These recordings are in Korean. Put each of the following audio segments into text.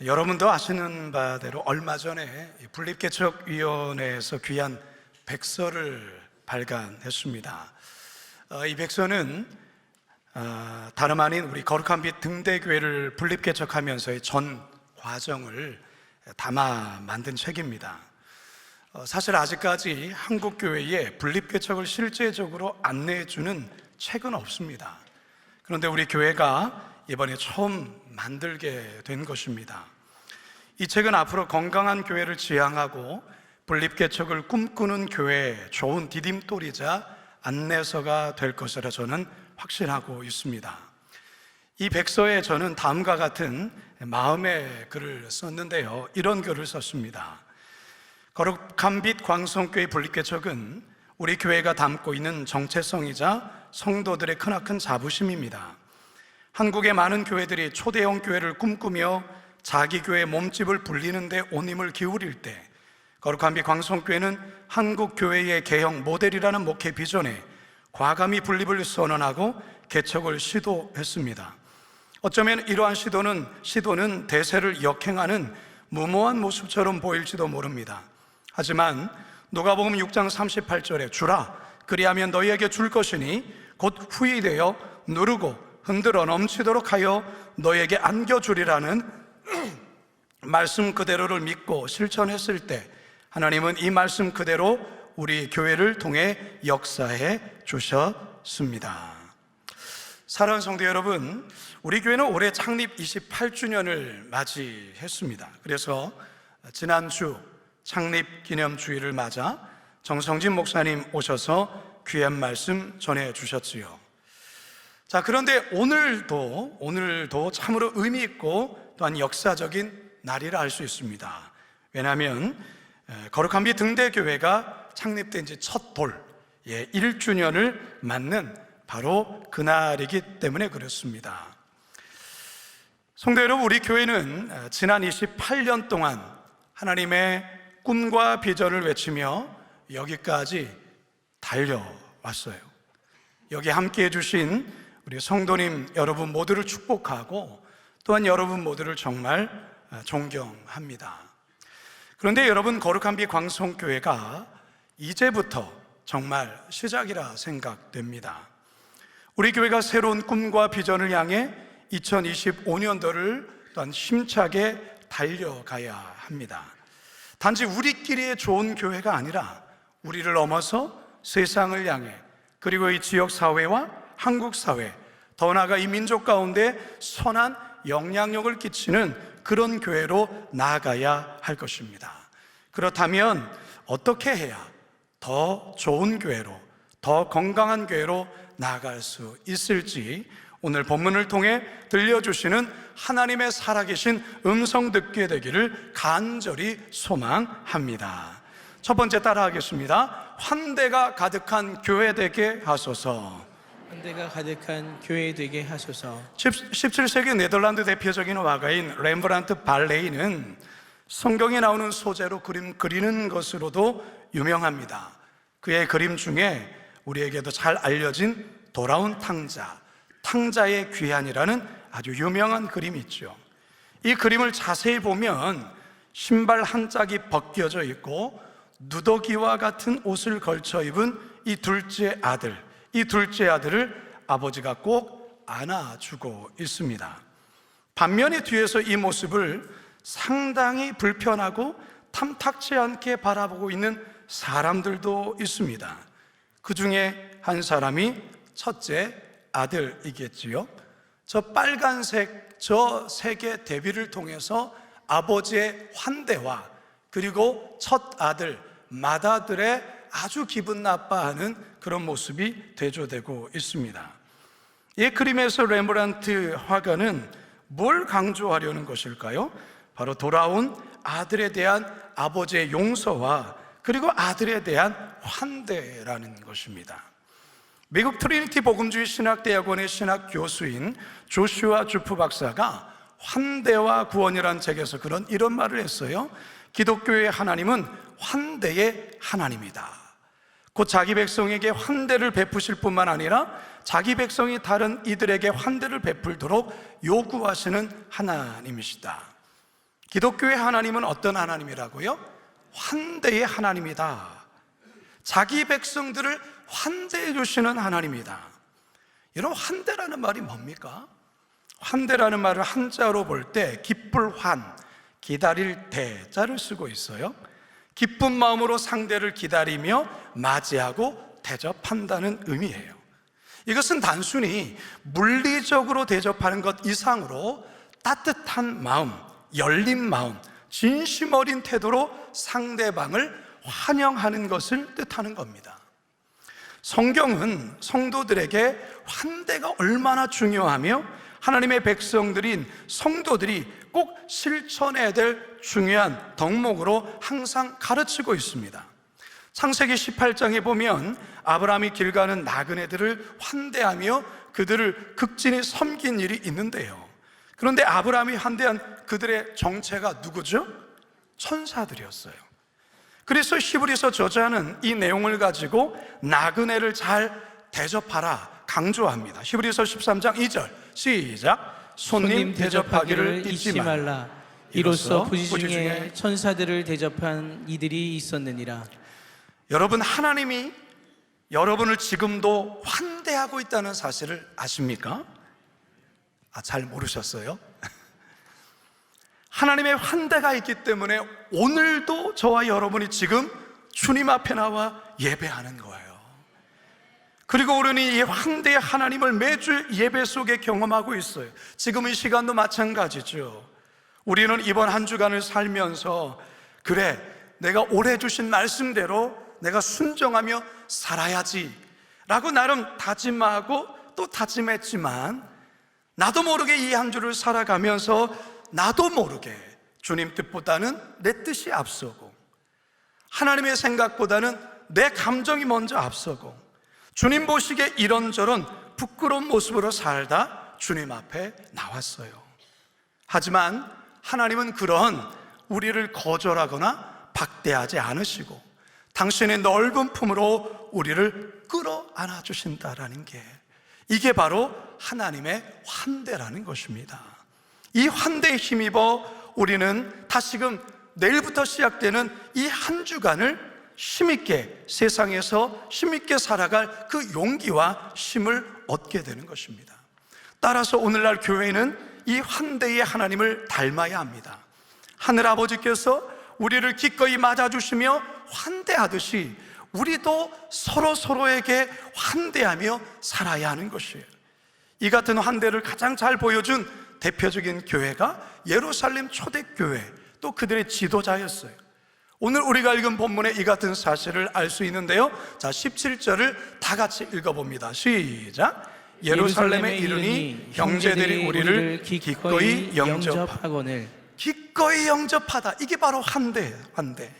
여러분도 아시는 바대로 얼마 전에 분립개척위원회에서 귀한 백서를 발간했습니다. 이 백서는 다름 아닌 우리 거룩한 빛 등대교회를 분립개척하면서의 전 과정을 담아 만든 책입니다. 사실 아직까지 한국교회에 분립개척을 실제적으로 안내해주는 책은 없습니다. 그런데 우리 교회가 이번에 처음 만들게 된 것입니다. 이 책은 앞으로 건강한 교회를 지향하고 분립개척을 꿈꾸는 교회의 좋은 디딤돌이자 안내서가 될 것이라 저는 확신하고 있습니다. 이 백서에 저는 다음과 같은 마음의 글을 썼는데요, 이런 글을 썼습니다. 거룩한 빛 광성교회 분립개척은 우리 교회가 담고 있는 정체성이자 성도들의 크나큰 자부심입니다. 한국의 많은 교회들이 초대형 교회를 꿈꾸며 자기 교회 몸집을 불리는 데 온 힘을 기울일 때 거룩한 빛 광성교회는 한국 교회의 개형 모델이라는 목회 비전에 과감히 분립을 선언하고 개척을 시도했습니다. 어쩌면 이러한 시도는 대세를 역행하는 무모한 모습처럼 보일지도 모릅니다. 하지만 누가복음 6장 38절에 주라 그리하면 너희에게 줄 것이니 곧 후히 되어 누르고 흔들어 넘치도록 하여 너에게 안겨주리라는 말씀 그대로를 믿고 실천했을 때 하나님은 이 말씀 그대로 우리 교회를 통해 역사해 주셨습니다. 사랑하는 성도 여러분, 우리 교회는 올해 창립 28주년을 맞이했습니다. 그래서 지난주 창립 기념주일을 맞아 정성진 목사님 오셔서 귀한 말씀 전해 주셨지요. 자, 그런데 오늘도 참으로 의미 있고 또한 역사적인 날이라 할 수 있습니다. 왜냐하면 거룩한 빛 등대교회가 창립된 지 첫 돌 1주년을 맞는 바로 그날이기 때문에 그렇습니다. 성도 여러분, 우리 교회는 지난 28년 동안 하나님의 꿈과 비전을 외치며 여기까지 달려왔어요. 여기 함께 해주신 우리 성도님 여러분 모두를 축복하고 또한 여러분 모두를 정말 존경합니다. 그런데 여러분, 거룩한 빛 광성교회가 이제부터 정말 시작이라 생각됩니다. 우리 교회가 새로운 꿈과 비전을 향해 2025년도를 또한 힘차게 달려가야 합니다. 단지 우리끼리의 좋은 교회가 아니라 우리를 넘어서 세상을 향해, 그리고 이 지역사회와 한국사회, 더 나아가 이 민족 가운데 선한 영향력을 끼치는 그런 교회로 나아가야 할 것입니다. 그렇다면 어떻게 해야 더 좋은 교회로, 더 건강한 교회로 나아갈 수 있을지 오늘 본문을 통해 들려주시는 하나님의 살아계신 음성 듣게 되기를 간절히 소망합니다. 첫 번째 따라하겠습니다. 환대가 가득한 교회 되게 하소서. 환대가 가득한 교회 되게 하소서. 17세기 네덜란드 대표적인 화가인 렘브란트 발레이는 성경에 나오는 소재로 그림 그리는 것으로도 유명합니다. 그의 그림 중에 우리에게도 잘 알려진 돌아온 탕자의 귀환이라는 아주 유명한 그림이 있죠. 이 그림을 자세히 보면 신발 한 짝이 벗겨져 있고 누더기와 같은 옷을 걸쳐 입은 이 둘째 아들을 아버지가 꼭 안아주고 있습니다. 반면에 뒤에서 이 모습을 상당히 불편하고 탐탁치 않게 바라보고 있는 사람들도 있습니다. 그 중에 한 사람이 첫째 아들이겠지요. 저 빨간색 저 색의 대비를 통해서 아버지의 환대와 그리고 첫 아들 맏아들의 아주 기분 나빠하는 그런 모습이 대조되고 있습니다. 이 그림에서 렘브란트 화가는 뭘 강조하려는 것일까요? 바로 돌아온 아들에 대한 아버지의 용서와 그리고 아들에 대한 환대라는 것입니다. 미국 트리니티 복음주의 신학대학원의 신학 교수인 조슈아 주프 박사가 환대와 구원이라는 책에서 이런 말을 했어요. 기독교의 하나님은 환대의 하나님이다. 곧 자기 백성에게 환대를 베푸실 뿐만 아니라 자기 백성이 다른 이들에게 환대를 베풀도록 요구하시는 하나님이시다. 기독교의 하나님은 어떤 하나님이라고요? 환대의 하나님이다. 자기 백성들을 환대해 주시는 하나님이다. 여러분, 환대라는 말이 뭡니까? 환대라는 말을 한자로 볼 때 기쁠 환, 기다릴 대자를 쓰고 있어요. 기쁜 마음으로 상대를 기다리며 맞이하고 대접한다는 의미예요. 이것은 단순히 물리적으로 대접하는 것 이상으로 따뜻한 마음, 열린 마음, 진심 어린 태도로 상대방을 환영하는 것을 뜻하는 겁니다. 성경은 성도들에게 환대가 얼마나 중요하며 하나님의 백성들인 성도들이 꼭 실천해야 될 중요한 덕목으로 항상 가르치고 있습니다. 창세기 18장에 보면 아브라함이 길 가는 나그네들을 환대하며 그들을 극진히 섬긴 일이 있는데요. 그런데 아브라함이 환대한 그들의 정체가 누구죠? 천사들이었어요. 그래서 히브리서 저자는 이 내용을 가지고 나그네를 잘 대접하라 강조합니다. 히브리서 13장 2절 시작. 손님 대접하기를 잊지 말라. 이로써 부지 중에 천사들을 대접한 이들이 있었느니라. 여러분, 하나님이 여러분을 지금도 환대하고 있다는 사실을 아십니까? 잘 모르셨어요? 하나님의 환대가 있기 때문에 오늘도 저와 여러분이 지금 주님 앞에 나와 예배하는 거예요. 그리고 우리는 이 환대의 하나님을 매주 예배 속에 경험하고 있어요. 지금 이 시간도 마찬가지죠. 우리는 이번 한 주간을 살면서 그래, 내가 올해 주신 말씀대로 내가 순종하며 살아야지 라고 나름 다짐하고 또 다짐했지만 나도 모르게 이 한 주를 살아가면서 나도 모르게 주님 뜻보다는 내 뜻이 앞서고 하나님의 생각보다는 내 감정이 먼저 앞서고 주님 보시기에 이런저런 부끄러운 모습으로 살다 주님 앞에 나왔어요. 하지만 하나님은 그런 우리를 거절하거나 박대하지 않으시고 당신의 넓은 품으로 우리를 끌어안아 주신다라는 게, 이게 바로 하나님의 환대라는 것입니다. 이 환대에 힘입어 우리는 다시금 내일부터 시작되는 이 한 주간을 힘있게, 세상에서 힘있게 살아갈 그 용기와 힘을 얻게 되는 것입니다. 따라서 오늘날 교회는 이 환대의 하나님을 닮아야 합니다. 하늘아버지께서 우리를 기꺼이 맞아주시며 환대하듯이 우리도 서로에게 환대하며 살아야 하는 것이에요. 이 같은 환대를 가장 잘 보여준 대표적인 교회가 예루살렘 초대교회, 또 그들의 지도자였어요. 오늘 우리가 읽은 본문에 이 같은 사실을 알 수 있는데요. 자, 17절을 다 같이 읽어봅니다. 시작. 예루살렘에 이르니 형제들이 우리를 기꺼이 영접하거늘. 기꺼이 영접하다, 이게 바로 환대예요. 환대.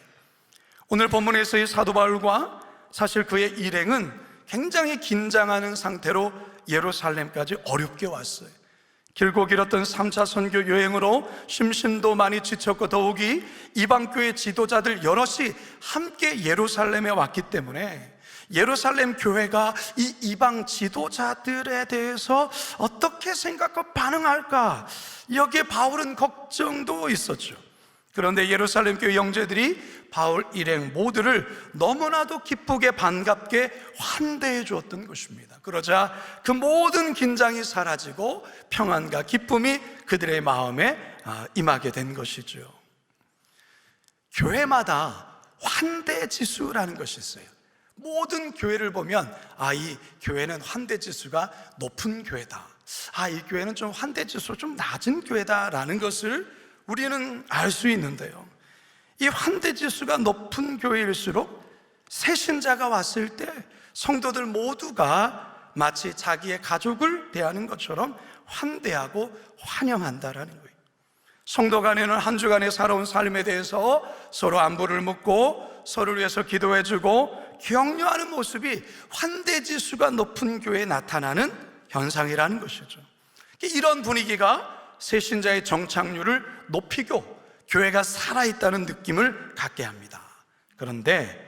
오늘 본문에서의 사도 바울과 사실 그의 일행은 굉장히 긴장하는 상태로 예루살렘까지 어렵게 왔어요. 길고 길었던 3차 선교 여행으로 심신도 많이 지쳤고 더욱이 이방교회 지도자들 여럿이 함께 예루살렘에 왔기 때문에 예루살렘 교회가 이 이방 지도자들에 대해서 어떻게 생각하고 반응할까, 여기에 바울은 걱정도 있었죠. 그런데 예루살렘 교회 형제들이 바울 일행 모두를 너무나도 기쁘게 반갑게 환대해 주었던 것입니다. 그러자 그 모든 긴장이 사라지고 평안과 기쁨이 그들의 마음에 임하게 된 것이죠. 교회마다 환대 지수라는 것이 있어요. 모든 교회를 보면 이 교회는 환대 지수가 높은 교회다, 이 교회는 좀 환대 지수 좀 낮은 교회다라는 것을 우리는 알 수 있는데요, 이 환대 지수가 높은 교회일수록 새 신자가 왔을 때 성도들 모두가 마치 자기의 가족을 대하는 것처럼 환대하고 환영한다라는 거예요. 성도 간에는 한 주간의 살아온 삶에 대해서 서로 안부를 묻고 서로를 위해서 기도해주고 격려하는 모습이 환대 지수가 높은 교회에 나타나는 현상이라는 것이죠. 이런 분위기가 새 신자의 정착률을 높이고 교회가 살아있다는 느낌을 갖게 합니다. 그런데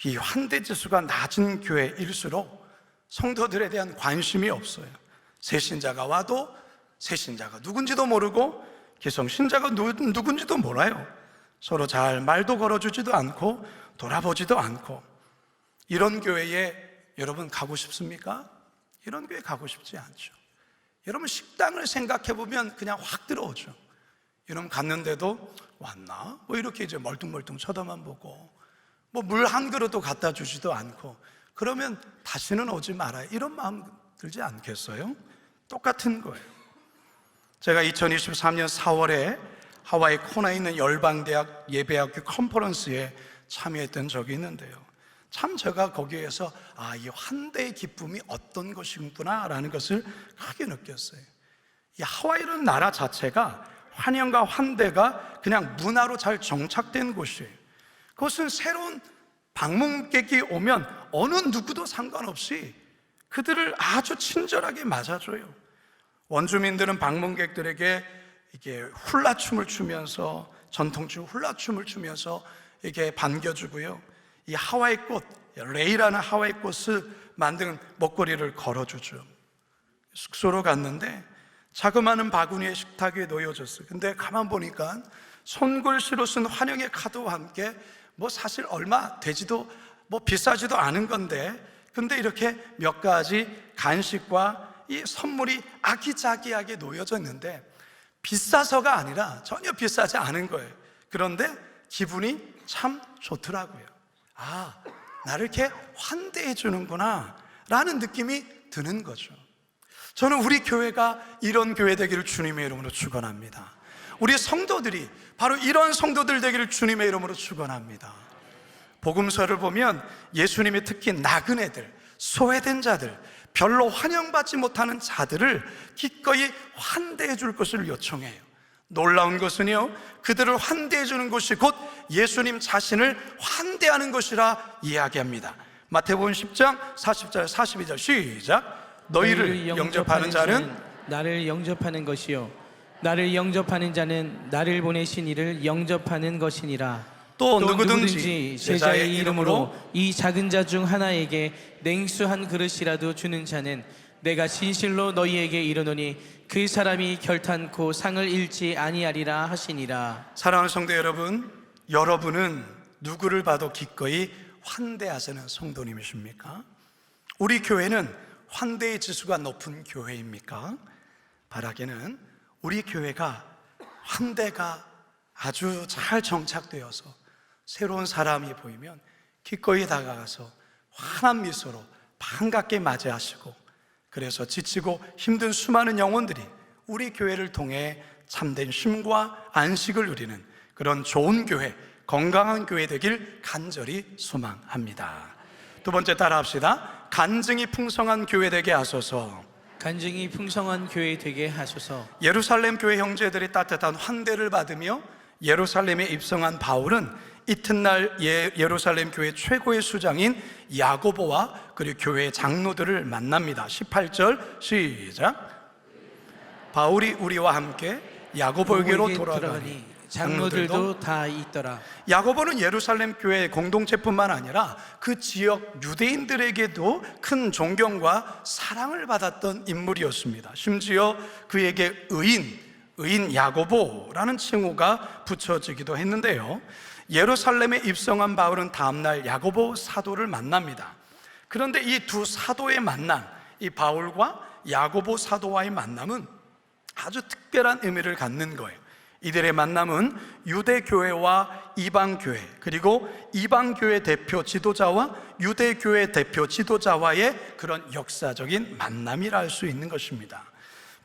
이 환대 지수가 낮은 교회일수록 성도들에 대한 관심이 없어요. 새 신자가 와도 새 신자가 누군지도 모르고 기성신자가 누군지도 몰라요. 서로 잘 말도 걸어주지도 않고 돌아보지도 않고. 이런 교회에 여러분 가고 싶습니까? 이런 교회 가고 싶지 않죠. 여러분 식당을 생각해 보면 그냥 확 들어오죠. 여러분 갔는데도 왔나? 뭐 이렇게 이제 멀뚱멀뚱 쳐다만 보고, 뭐 물 한 그릇도 갖다 주지도 않고, 그러면 다시는 오지 말아요. 이런 마음 들지 않겠어요? 똑같은 거예요. 제가 2023년 4월에 하와이 코나에 있는 열방대학 예배학교 컨퍼런스에 참여했던 적이 있는데요, 참 제가 거기에서 이 환대의 기쁨이 어떤 것이구나 라는 것을 크게 느꼈어요. 이 하와이라는 나라 자체가 환영과 환대가 그냥 문화로 잘 정착된 곳이에요. 그것은 새로운 방문객이 오면 어느 누구도 상관없이 그들을 아주 친절하게 맞아줘요. 원주민들은 방문객들에게 이게 훌라춤을 추면서, 전통춤 훌라춤을 추면서 이렇게 반겨주고요, 이 하와이 꽃, 레이라는 하와이 꽃을 만든 먹거리를 걸어주죠. 숙소로 갔는데 자그마한 바구니에 식탁 위에 놓여졌어요. 근데 가만 보니까 손글씨로 쓴 환영의 카드와 함께 뭐 사실 얼마 되지도, 뭐 비싸지도 않은 건데, 근데 이렇게 몇 가지 간식과 이 선물이 아기자기하게 놓여져 있는데 비싸서가 아니라 전혀 비싸지 않은 거예요. 그런데 기분이 참 좋더라고요. 나를 이렇게 환대해 주는구나 라는 느낌이 드는 거죠. 저는 우리 교회가 이런 교회 되기를 주님의 이름으로 축원합니다. 우리 성도들이 바로 이런 성도들 되기를 주님의 이름으로 축원합니다. 복음서를 보면 예수님이 특히 나그네들, 소외된 자들, 별로 환영받지 못하는 자들을 기꺼이 환대해 줄 것을 요청해요. 놀라운 것은요, 그들을 환대해 주는 것이 곧 예수님 자신을 환대하는 것이라 이야기합니다. 마태복음 10장 40절 42절 시작. 너희를 영접하는 자는 나를 영접하는 것이요, 나를 영접하는 자는 나를 보내신 이를 영접하는 것이니라. 또 누구든지 제자의 이름으로 이 작은 자 중 하나에게 냉수 한 그릇이라도 주는 자는 내가 진실로 너희에게 이르노니 그 사람이 결탄코 상을 잃지 아니하리라 하시니라. 사랑하는 성도 여러분, 여러분은 누구를 봐도 기꺼이 환대하시는 성도님이십니까? 우리 교회는 환대의 지수가 높은 교회입니까? 바라기는 우리 교회가 환대가 아주 잘 정착되어서 새로운 사람이 보이면 기꺼이 다가가서 환한 미소로 반갑게 맞이하시고, 그래서 지치고 힘든 수많은 영혼들이 우리 교회를 통해 참된 쉼과 안식을 누리는 그런 좋은 교회, 건강한 교회 되길 간절히 소망합니다. 두 번째 따라 합시다. 간증이 풍성한 교회 되게 하소서. 간증이 풍성한 교회 되게 하소서. 예루살렘 교회 형제들이 따뜻한 환대를 받으며 예루살렘에 입성한 바울은 이튿날 예루살렘 교회 최고의 수장인 야고보와 그리고 교회 장로들을 만납니다. 18절 시작. 바울이 우리와 함께 야고보에게로 돌아가니 장로들도 다 있더라. 야고보는 예루살렘 교회 공동체뿐만 아니라 그 지역 유대인들에게도 큰 존경과 사랑을 받았던 인물이었습니다. 심지어 그에게 의인 야고보라는 칭호가 붙여지기도 했는데요, 예루살렘에 입성한 바울은 다음날 야고보 사도를 만납니다. 그런데 이 두 사도의 만남, 이 바울과 야고보 사도와의 만남은 아주 특별한 의미를 갖는 거예요. 이들의 만남은 유대교회와 이방교회, 그리고 이방교회 대표 지도자와 유대교회 대표 지도자와의 그런 역사적인 만남이라 할 수 있는 것입니다.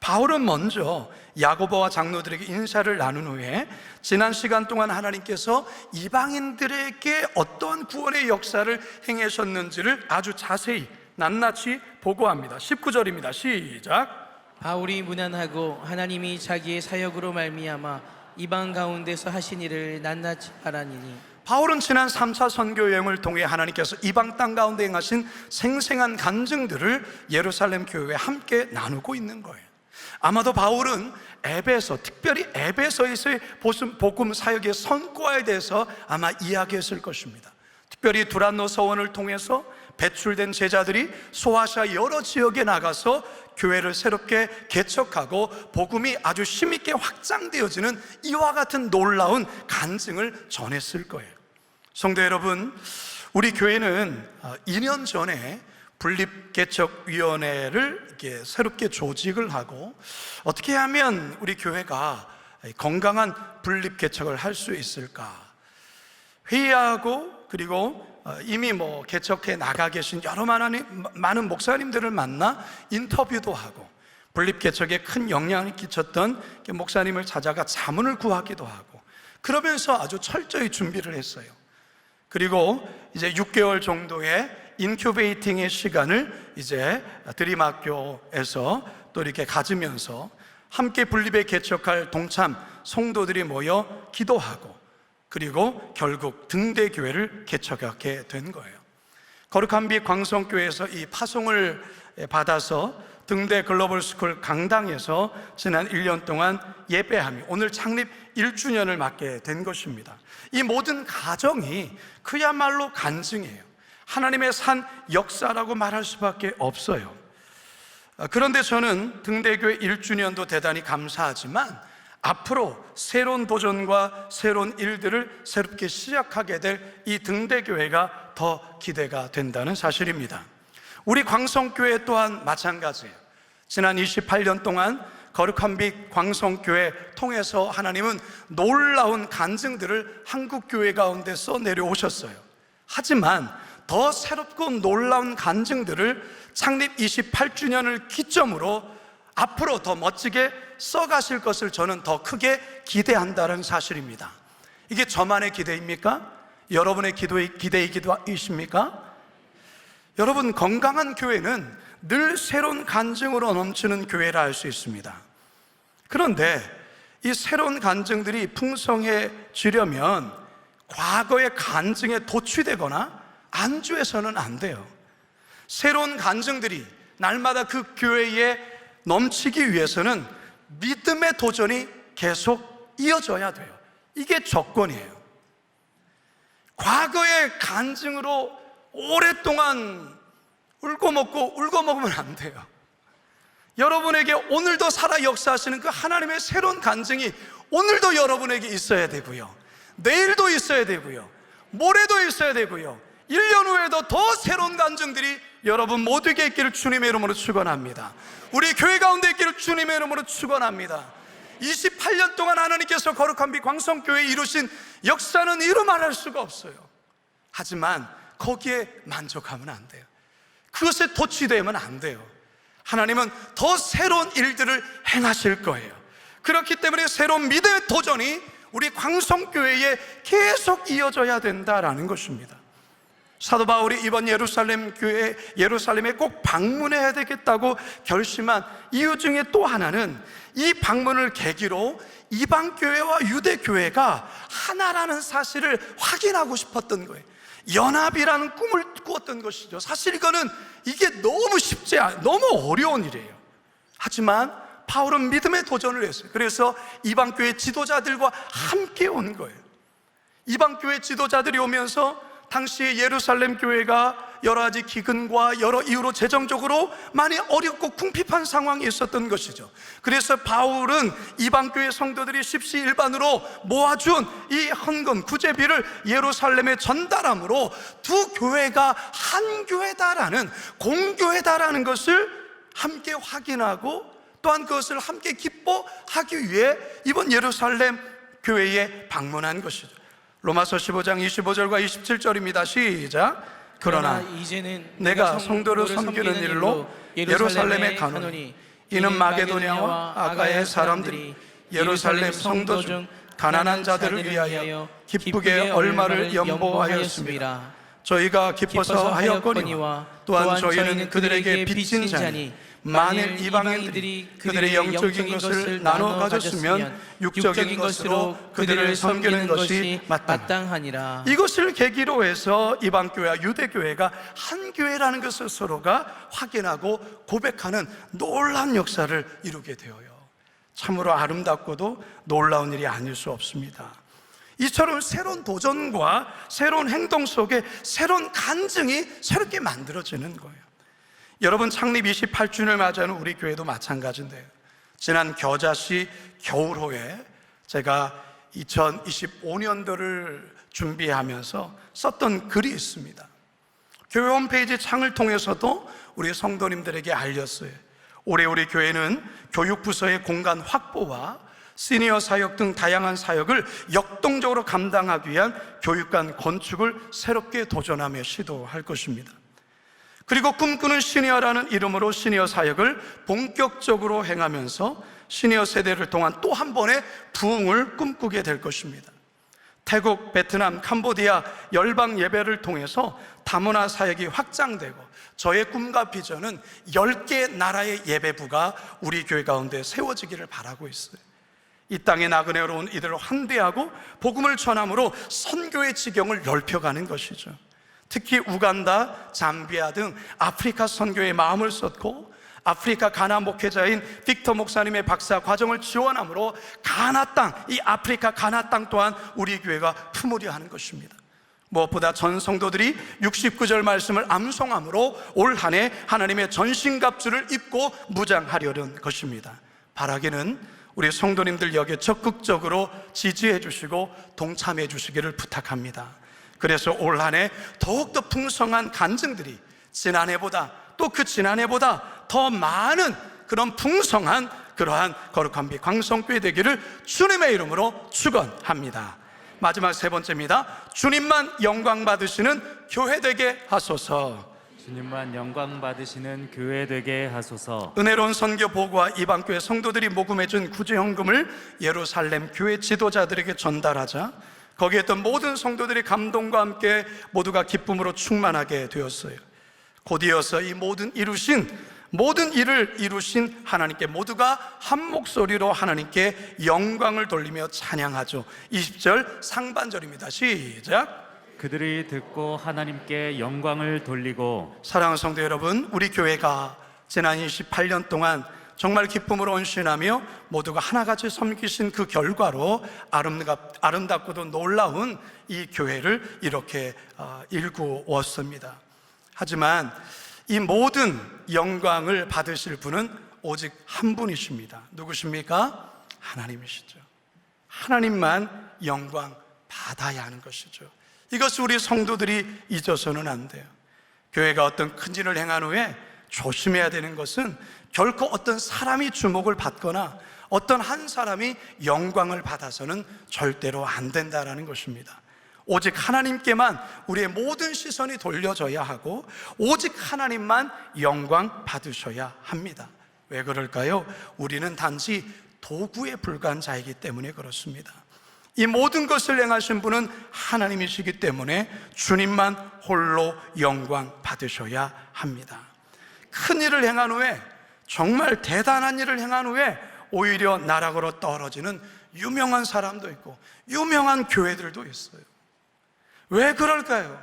바울은 먼저 야고보와 장로들에게 인사를 나눈 후에 지난 시간 동안 하나님께서 이방인들에게 어떠한 구원의 역사를 행하셨는지를 아주 자세히 낱낱이 보고합니다. 19절입니다. 시작. 바울이 문안하고 하나님이 자기의 사역으로 말미암아 이방 가운데서 하신 일을 낱낱이 말하니니. 바울은 지난 3차 선교 여행을 통해 하나님께서 이방 땅 가운데 행하신 생생한 간증들을 예루살렘 교회에 함께 나누고 있는 거예요. 아마도 바울은 특별히 에베소에서의 복음 사역의 성과에 대해서 아마 이야기했을 것입니다. 특별히 두란노 서원을 통해서 배출된 제자들이 소아시아 여러 지역에 나가서 교회를 새롭게 개척하고 복음이 아주 힘있게 확장되어지는 이와 같은 놀라운 간증을 전했을 거예요. 성도 여러분, 우리 교회는 2년 전에 분립개척위원회를 이렇게 새롭게 조직을 하고, 어떻게 하면 우리 교회가 건강한 분립개척을 할 수 있을까 회의하고, 그리고 이미 개척해 나가 계신 여러 많은 목사님들을 만나 인터뷰도 하고, 분립개척에 큰 영향을 끼쳤던 목사님을 찾아가 자문을 구하기도 하고, 그러면서 아주 철저히 준비를 했어요. 그리고 이제 6개월 정도의 인큐베이팅의 시간을 이제 드림학교에서 또 이렇게 가지면서 함께 분립에 개척할 동참 성도들이 모여 기도하고, 그리고 결국 등대교회를 개척하게 된 거예요. 거룩한 빛 광성교회에서 이 파송을 받아서 등대 글로벌스쿨 강당에서 지난 1년 동안 예배하며 오늘 창립 1주년을 맞게 된 것입니다. 이 모든 과정이 그야말로 간증이에요. 하나님의 산 역사라고 말할 수밖에 없어요. 그런데 저는 등대교회 1주년도 대단히 감사하지만 앞으로 새로운 도전과 새로운 일들을 새롭게 시작하게 될 이 등대교회가 더 기대가 된다는 사실입니다. 우리 광성교회 또한 마찬가지예요. 지난 28년 동안 거룩한 빛 광성교회 통해서 하나님은 놀라운 간증들을 한국교회 가운데서 내려오셨어요. 하지만 더 새롭고 놀라운 간증들을 창립 28주년을 기점으로 앞으로 더 멋지게 써가실 것을 저는 더 크게 기대한다는 사실입니다. 이게 저만의 기대입니까? 여러분의 기대이십니까? 여러분, 건강한 교회는 늘 새로운 간증으로 넘치는 교회라 할 수 있습니다. 그런데 이 새로운 간증들이 풍성해지려면 과거의 간증에 도취되거나 안주해서는 안 돼요. 새로운 간증들이 날마다 그 교회에 넘치기 위해서는 믿음의 도전이 계속 이어져야 돼요. 이게 조건이에요. 과거의 간증으로 오랫동안 울고 먹으면 안 돼요. 여러분에게 오늘도 살아 역사하시는 그 하나님의 새로운 간증이 오늘도 여러분에게 있어야 되고요, 내일도 있어야 되고요, 모레도 있어야 되고요, 1년 후에도 더 새로운 간증들이 여러분 모두에게 있기를 주님의 이름으로 축원합니다. 우리 교회 가운데 있기를 주님의 이름으로 축원합니다. 28년 동안 하나님께서 거룩한 빛 광성교회에 이루신 역사는 이루 말할 수가 없어요. 하지만 거기에 만족하면 안 돼요. 그것에 도취되면 안 돼요. 하나님은 더 새로운 일들을 행하실 거예요. 그렇기 때문에 새로운 믿음의 도전이 우리 광성교회에 계속 이어져야 된다라는 것입니다. 사도 바울이 이번 예루살렘에 꼭 방문해야 되겠다고 결심한 이유 중에 또 하나는 이 방문을 계기로 이방교회와 유대교회가 하나라는 사실을 확인하고 싶었던 거예요. 연합이라는 꿈을 꾸었던 것이죠. 사실 이게 너무 어려운 일이에요. 하지만 바울은 믿음의 도전을 했어요. 그래서 이방교회 지도자들과 함께 온 거예요. 이방교회 지도자들이 오면서 당시 예루살렘 교회가 여러 가지 기근과 여러 이유로 재정적으로 많이 어렵고 궁핍한 상황이 있었던 것이죠. 그래서 바울은 이방교회 성도들이 십시일반으로 모아준 이 헌금 구제비를 예루살렘에 전달함으로 두 교회가 한 교회다라는, 공교회다라는 것을 함께 확인하고 또한 그것을 함께 기뻐하기 위해 이번 예루살렘 교회에 방문한 것이죠. 로마서 15장 25절과 27절입니다. 시작. 그러나 이제는 내가 성도를 섬기는 일로 예루살렘에 가노니 이는 마게도냐와 아가의 사람들이 예루살렘 성도 중 가난한 자들을 위하여 기쁘게 얼마를 연보하였습니다. 저희가 기뻐서 하였거니와 또한 저희는 그들에게 빚진 자니 만일 이방인들이 그들의 영적인 것을 나눠 가졌으면 육적인 것으로 그들을 섬기는 것이 마땅하니라. 이것을 계기로 해서 이방교회와 유대교회가 한 교회라는 것을 서로가 확인하고 고백하는 놀라운 역사를 이루게 되어요. 참으로 아름답고도 놀라운 일이 아닐 수 없습니다. 이처럼 새로운 도전과 새로운 행동 속에 새로운 간증이 새롭게 만들어지는 거예요. 여러분, 창립 28주년을 맞이하는 우리 교회도 마찬가지인데요. 지난 겨자씨 겨울호에 제가 2025년도를 준비하면서 썼던 글이 있습니다. 교회 홈페이지 창을 통해서도 우리 성도님들에게 알렸어요. 올해 우리 교회는 교육부서의 공간 확보와 시니어 사역 등 다양한 사역을 역동적으로 감당하기 위한 교육관 건축을 새롭게 도전하며 시도할 것입니다. 그리고 꿈꾸는 시니어라는 이름으로 시니어 사역을 본격적으로 행하면서 시니어 세대를 통한 또 한 번의 부흥을 꿈꾸게 될 것입니다. 태국, 베트남, 캄보디아 열방 예배를 통해서 다문화 사역이 확장되고 저의 꿈과 비전은 10개 나라의 예배부가 우리 교회 가운데 세워지기를 바라고 있어요. 이 땅에 나그네로 온 이들을 환대하고 복음을 전함으로 선교의 지경을 넓혀가는 것이죠. 특히 우간다, 잠비아 등 아프리카 선교에 마음을 쏟고 아프리카 가나 목회자인 빅터 목사님의 박사 과정을 지원함으로 가나 땅, 이 아프리카 가나 땅 또한 우리 교회가 품으려 하는 것입니다. 무엇보다 전 성도들이 69절 말씀을 암송함으로 올 한 해 하나님의 전신갑주를 입고 무장하려는 것입니다. 바라기는 우리 성도님들 여기에 적극적으로 지지해 주시고 동참해 주시기를 부탁합니다. 그래서 올 한 해 더욱더 풍성한 간증들이 지난해보다 또 그 지난해보다 더 많은 그런 풍성한 그러한 거룩한 빛 광성교회 되기를 주님의 이름으로 축원합니다. 마지막 세 번째입니다. 주님만 영광 받으시는 교회 되게 하소서. 주님만 영광 받으시는 교회 되게 하소서. 은혜로운 선교 보고와 이방교회 성도들이 모금해준 구제헌금을 예루살렘 교회 지도자들에게 전달하자 거기에 있던 모든 성도들이 감동과 함께 모두가 기쁨으로 충만하게 되었어요. 곧이어서 이 모든 일을 이루신 하나님께 모두가 한 목소리로 하나님께 영광을 돌리며 찬양하죠. 20절 상반절입니다. 시작. 그들이 듣고 하나님께 영광을 돌리고. 사랑하는 성도 여러분, 우리 교회가 지난 28년 동안 정말 기쁨으로 헌신하며 모두가 하나같이 섬기신 그 결과로 아름답고도 놀라운 이 교회를 이렇게 일구었습니다. 하지만 이 모든 영광을 받으실 분은 오직 한 분이십니다. 누구십니까? 하나님이시죠. 하나님만 영광 받아야 하는 것이죠. 이것을 우리 성도들이 잊어서는 안 돼요. 교회가 어떤 큰 일을 행한 후에 조심해야 되는 것은 결코 어떤 사람이 주목을 받거나 어떤 한 사람이 영광을 받아서는 절대로 안 된다라는 것입니다. 오직 하나님께만 우리의 모든 시선이 돌려져야 하고 오직 하나님만 영광 받으셔야 합니다. 왜 그럴까요? 우리는 단지 도구에 불과한 자이기 때문에 그렇습니다. 이 모든 것을 행하신 분은 하나님이시기 때문에 주님만 홀로 영광 받으셔야 합니다. 큰 일을 행한 후에, 정말 대단한 일을 행한 후에 오히려 나락으로 떨어지는 유명한 사람도 있고 유명한 교회들도 있어요. 왜 그럴까요?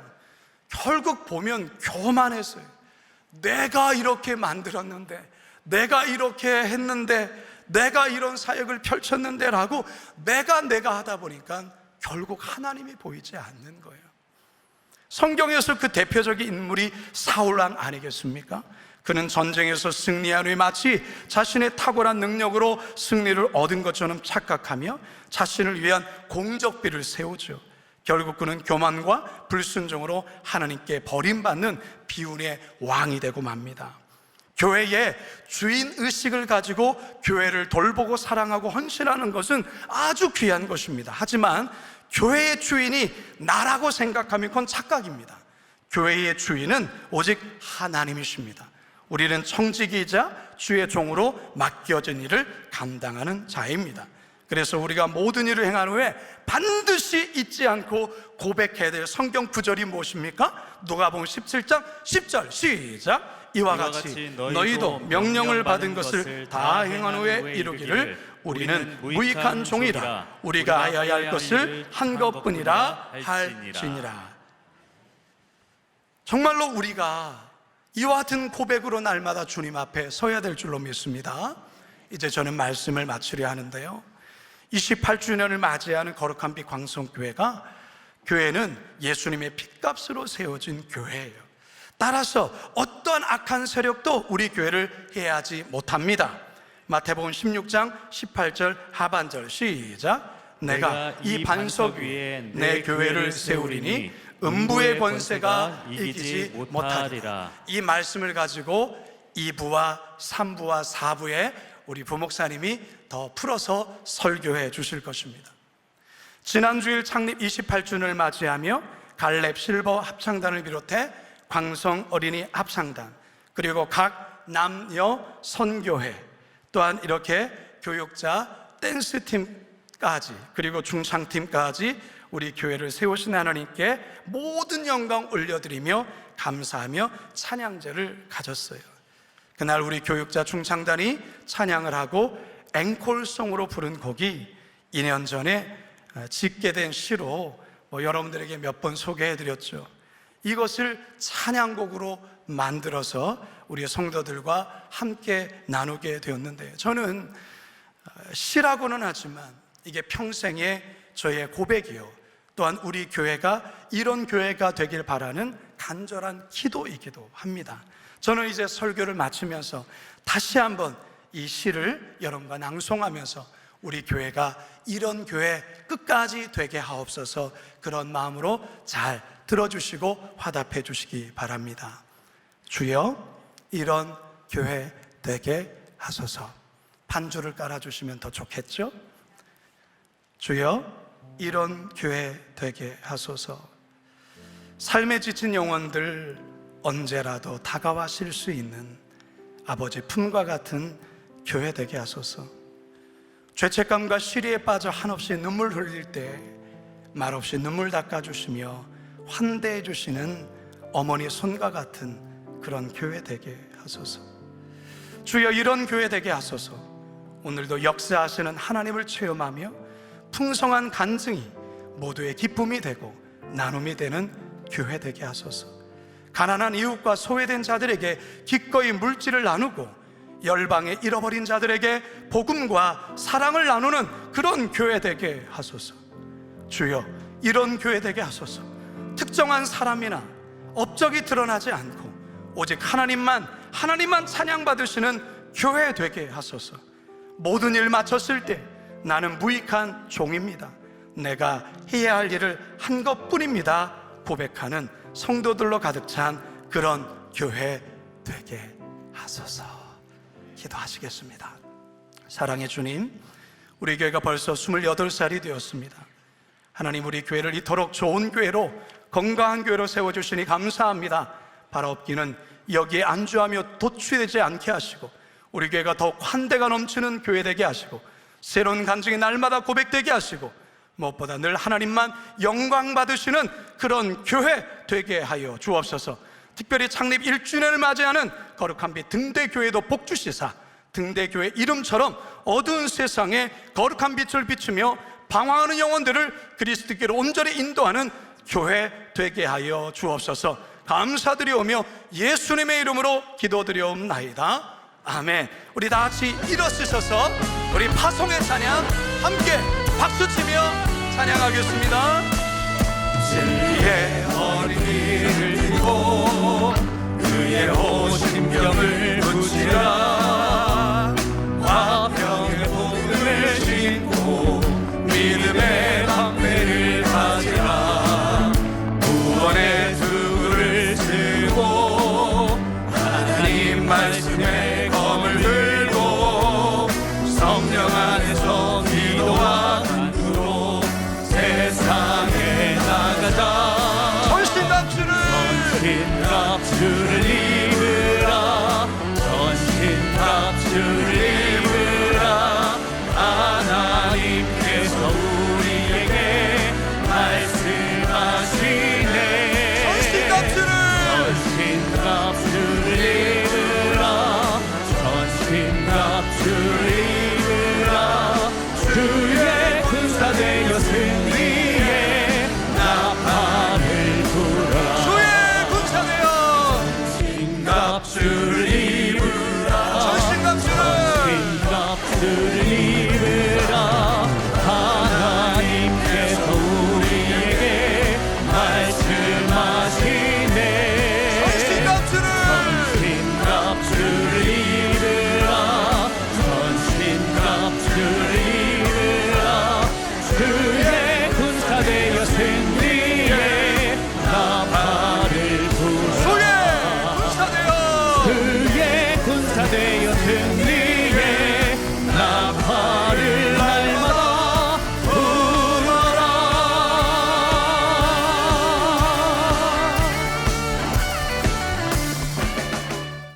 결국 보면 교만해서요. 내가 이렇게 만들었는데, 내가 이렇게 했는데, 내가 이런 사역을 펼쳤는데 라고 내가 하다 보니까 결국 하나님이 보이지 않는 거예요. 성경에서 그 대표적인 인물이 사울왕 아니겠습니까? 그는 전쟁에서 승리한 후에 마치 자신의 탁월한 능력으로 승리를 얻은 것처럼 착각하며 자신을 위한 공적비를 세우죠. 결국 그는 교만과 불순종으로 하나님께 버림받는 비운의 왕이 되고 맙니다. 교회의 주인의식을 가지고 교회를 돌보고 사랑하고 헌신하는 것은 아주 귀한 것입니다. 하지만 교회의 주인이 나라고 생각하면 그건 착각입니다. 교회의 주인은 오직 하나님이십니다. 우리는 청지기이자 주의 종으로 맡겨진 일을 감당하는 자입니다. 그래서 우리가 모든 일을 행한 후에 반드시 잊지 않고 고백해야 될 성경 구절이 무엇입니까? 누가복음 17장 10절 시작. 이와 같이 너희도 명령을 받은 것을 다 행한 후에 이루기를 우리는 무익한 종이라 우리가 하여야 할 것을 한 것뿐이라 할지니라. 정말로 우리가 이와 같은 고백으로 날마다 주님 앞에 서야 될 줄로 믿습니다. 이제 저는 말씀을 마치려 하는데요, 28주년을 맞이하는 거룩한 빛 광성교회가, 교회는 예수님의 핏값으로 세워진 교회예요. 따라서 어떠한 악한 세력도 우리 교회를 해하지 못합니다. 마태복음 16장 18절 하반절 시작. 내가 이 반석 위에 내 교회를 세우리니 음부의 권세가 이기지 못하리라. 이 말씀을 가지고 2부와 3부와 4부에 우리 부목사님이 더 풀어서 설교해 주실 것입니다. 지난주일 창립 28주년을 맞이하며 갈렙 실버 합창단을 비롯해 광성 어린이 합창단, 그리고 각 남녀 선교회, 또한 이렇게 교육자 댄스팀까지, 그리고 중창팀까지 우리 교회를 세우신 하나님께 모든 영광 올려드리며 감사하며 찬양제를 가졌어요. 그날 우리 교육자 중창단이 찬양을 하고 앵콜송으로 부른 곡이 2년 전에 짓게 시로 여러분들에게 몇 번 소개해드렸죠. 이것을 찬양곡으로 만들어서 우리 성도들과 함께 나누게 되었는데, 저는 시라고는 하지만 이게 평생의 저의 고백이요, 또한 우리 교회가 이런 교회가 되길 바라는 간절한 기도이기도 합니다. 저는 이제 설교를 마치면서 다시 한번 이 시를 여러분과 낭송하면서 우리 교회가 이런 교회 끝까지 되게 하옵소서, 그런 마음으로 잘 들어주시고 화답해 주시기 바랍니다. 주여, 이런 교회 되게 하소서. 반주를 깔아주시면 더 좋겠죠? 주여, 이런 교회 되게 하소서. 삶에 지친 영혼들 언제라도 다가와실 수 있는 아버지 품과 같은 교회 되게 하소서. 죄책감과 시리에 빠져 한없이 눈물 흘릴 때 말없이 눈물 닦아주시며 환대해 주시는 어머니 손과 같은 그런 교회 되게 하소서. 주여, 이런 교회 되게 하소서. 오늘도 역사하시는 하나님을 체험하며 풍성한 간증이 모두의 기쁨이 되고 나눔이 되는 교회 되게 하소서. 가난한 이웃과 소외된 자들에게 기꺼이 물질을 나누고 열방에 잃어버린 자들에게 복음과 사랑을 나누는 그런 교회 되게 하소서. 주여, 이런 교회 되게 하소서. 특정한 사람이나 업적이 드러나지 않고 오직 하나님만 찬양받으시는 교회 되게 하소서. 모든 일 마쳤을 때 나는 무익한 종입니다, 내가 해야 할 일을 한 것뿐입니다 고백하는 성도들로 가득 찬 그런 교회 되게 하소서. 기도하시겠습니다. 사랑의 주님, 우리 교회가 벌써 28살이 되었습니다. 하나님, 우리 교회를 이토록 좋은 교회로, 건강한 교회로 세워주시니 감사합니다. 바라옵기는 여기에 안주하며 도취되지 않게 하시고 우리 교회가 더욱 환대가 넘치는 교회 되게 하시고 새로운 간증이 날마다 고백되게 하시고 무엇보다 늘 하나님만 영광 받으시는 그런 교회 되게 하여 주옵소서. 특별히 창립 1주년을 맞이하는 거룩한 빛 등대교회도 복주시사 등대교회 이름처럼 어두운 세상에 거룩한 빛을 비추며 방황하는 영혼들을 그리스도께로 온전히 인도하는 교회 되게 하여 주옵소서. 감사드리오며 예수님의 이름으로 기도드리옵나이다. 아멘. 우리 다 같이 일어서셔서 우리 파송의 찬양 함께 박수치며 찬양하겠습니다. 진리의 어린이를 들고 그의 오신병을 붙이라. 화평의 복음을 신고 믿음의 방패를 가지라. 구원의 두루를 쓰고 하나님 말씀의 검을 들고 성령 안에서 기도와 간구로 세상에 나가자. 전신갑주를 입으라. 전신갑주를 입으라. 하나님께서 우리에게 말씀하시네. 전신갑주를 입으라. 전신갑주를 입으라. 주의 군사되어 승리에 나팔을 불어라. 주의 군사되어 전신갑주를 입으라. 전신갑주를 입으라. 큰